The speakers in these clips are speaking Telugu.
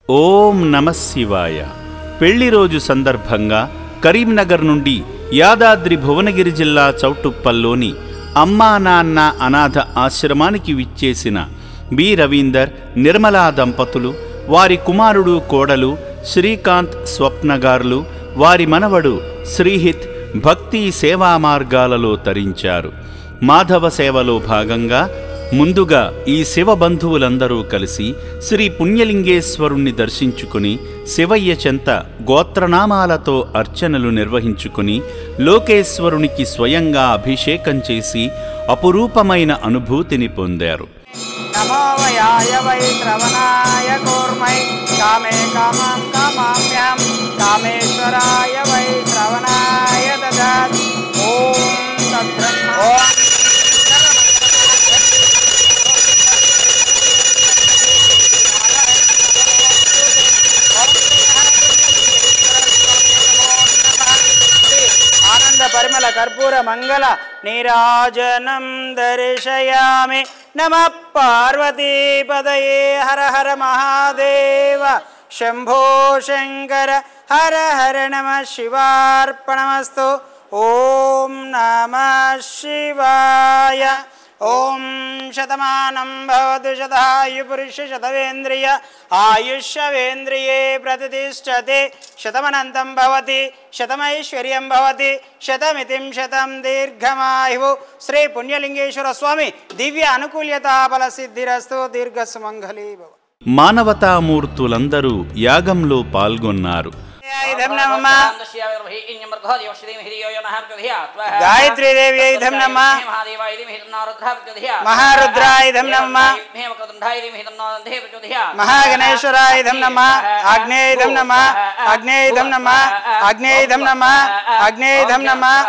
ఓం నమః శివాయ. పెళ్లి రోజు సందర్భంగా కరీంనగర్ నుండి యాదాద్రి భువనగిరి జిల్లా చౌటుప్పల్లోని అమ్మా నాన్న అనాథ ఆశ్రమానికి విచ్చేసిన బి రవీందర్, నిర్మలా దంపతులు, వారి కుమారుడు కోడలు శ్రీకాంత్, స్వప్నగారులు, వారి మనవడు శ్రీహిత్ భక్తి సేవా మార్గాలలో తరించారు. మాధవ సేవలో భాగంగా ముందుగా ఈ శివ బంధువులందరూ కలిసి శ్రీ పుణ్యలింగేశ్వరుణ్ణి దర్శించుకుని శివయ్య చెంత గోత్రనామాలతో అర్చనలు నిర్వహించుకుని లోకేశ్వరునికి స్వయంగా అభిషేకం చేసి అపురూపమైన అనుభూతిని పొందారు. పరిమళ కర్పూర మంగళ నీరాజనం దర్శయామి. నమః పార్వతీపదయే హర హర మహాదేవ శంభో శంకర హర హర నమః శివార్పణమస్తు. ఓం నమః శివాయ. ఓం శతమానం భవతు శతాయు పురుష శతవేంద్రియ ఆయుష్యేంద్రియే ప్రతిష్టతే శతమనంతం భవతి శతమైశ్వర్యం భవతి శతమితిం శతం దీర్ఘమాయుః. శ్రీ పుణ్యలింగేశ్వర స్వామి దివ్య అనుకూల్యతా బల సిద్ధిరస్తు. దీర్ఘసుమంగళీ భవ. మానవతామూర్తులందరూ యాగంలో పాల్గొన్నారు. గాయత్రీ దేవి నమః. మహారుద్రాయ నమః. మహాగణేశ్వరాయ నమః. ఆగ్నేయ నమః. ఆగ్నేయ నమః. ఆగ్నేయ నమః. ఆగ్నేయ నమః.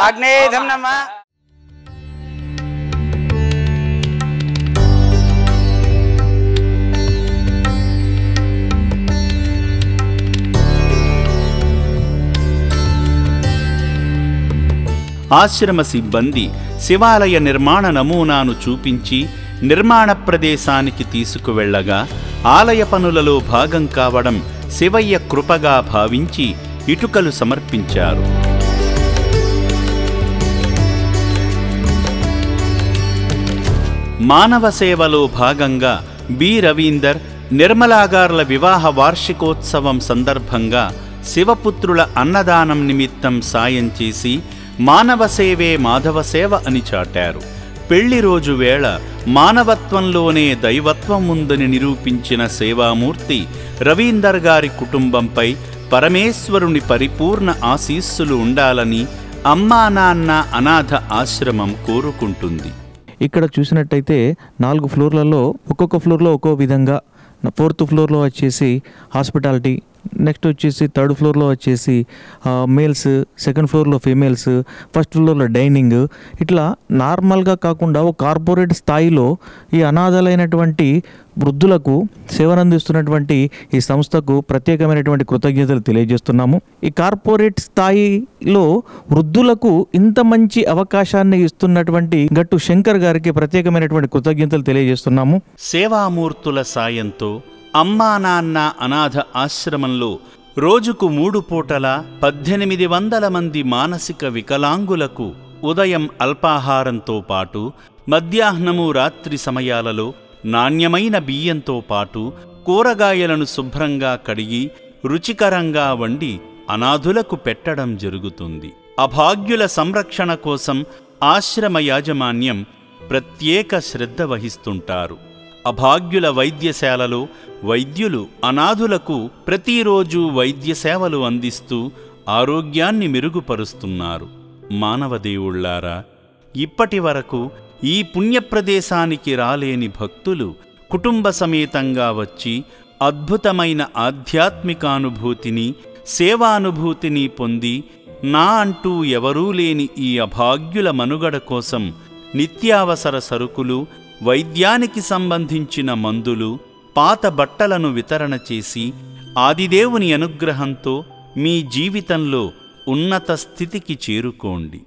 ఆగ్నేయ నమః. ఆశ్రమ సిబ్బంది శివాలయ నిర్మాణ నమూనాను చూపించి నిర్మాణ ప్రదేశానికి తీసుకువెళ్లగా ఆలయ పనులలో భాగం కావడం శివయ్య కృపగా భావించి ఇటుకలు సమర్పించారు. మానవ సేవలో భాగంగా బి రవీందర్, నిర్మలాగార్ల వివాహ వార్షికోత్సవం సందర్భంగా శివపుత్రుల అన్నదానం నిమిత్తం సాయం చేసి మానవ సేవే మాధవ సేవ అని చాటారు. పెళ్లి రోజు వేళ మానవత్వంలోనే దైవత్వం ఉందని నిరూపించిన సేవామూర్తి రవీందర్ గారి కుటుంబంపై పరమేశ్వరుని పరిపూర్ణ ఆశీస్సులు ఉండాలని అమ్మా నాన్న అనాథ ఆశ్రమం కోరుకుంటుంది. ఇక్కడ చూసినట్టయితే 4 ఫ్లోర్లలో ఒక్కొక్క ఫ్లోర్లో ఒక్కో విధంగా, 4th ఫ్లోర్లో వచ్చేసి హాస్పిటాలిటీ, నెక్స్ట్ వచ్చేసి 3rd ఫ్లోర్లో వచ్చేసి మేల్స్, 2nd ఫ్లోర్లో ఫీమేల్స్, 1st ఫ్లోర్లో డైనింగ్, ఇట్లా నార్మల్గా కాకుండా ఒక కార్పొరేట్ స్థాయిలో ఈ అనాథలైనటువంటి వృద్ధులకు సేవనందిస్తున్నటువంటి ఈ సంస్థకు ప్రత్యేకమైనటువంటి కృతజ్ఞతలు తెలియజేస్తున్నాము. ఈ కార్పొరేట్ స్థాయిలో వృద్ధులకు ఇంత మంచి అవకాశాన్ని ఇస్తున్నటువంటి గట్టు శంకర్ గారికి ప్రత్యేకమైనటువంటి కృతజ్ఞతలు తెలియజేస్తున్నాము. సేవామూర్తుల సాయంతో అమ్మా నాన్న అనాథ ఆశ్రమంలో రోజుకు 3 పూటల 1800 మంది మానసిక వికలాంగులకు ఉదయం అల్పాహారంతో పాటు మధ్యాహ్నము, రాత్రి సమయాలలో నాణ్యమైన బియ్యంతో పాటు కూరగాయలను శుభ్రంగా కడిగి రుచికరంగా వండి అనాథులకు పెట్టడం జరుగుతుంది. అభాగ్యుల సంరక్షణ కోసం ఆశ్రమ యాజమాన్యం ప్రత్యేక శ్రద్ధ వహిస్తుంటారు. అభాగ్యుల వైద్యశాలలో వైద్యులు అనాథులకు ప్రతిరోజు వైద్య సేవలు అందిస్తూ ఆరోగ్యాన్ని మెరుగుపరుస్తున్నారు. మానవదేవుళ్లారా, ఇప్పటి వరకు ఈ పుణ్యప్రదేశానికి రాలేని భక్తులు కుటుంబ సమేతంగా వచ్చి అద్భుతమైన ఆధ్యాత్మికానుభూతిని, సేవానుభూతిని పొంది నా అంటూ ఎవరూ లేని ఈ అభాగ్యుల మనుగడ కోసం నిత్యావసర సరుకులు, వైద్యానికి సంబంధించిన మందులు, పాత బట్టలను వితరణ చేసి ఆదిదేవుని అనుగ్రహంతో మీ జీవితంలో ఉన్నత స్థితికి చేరుకోండి.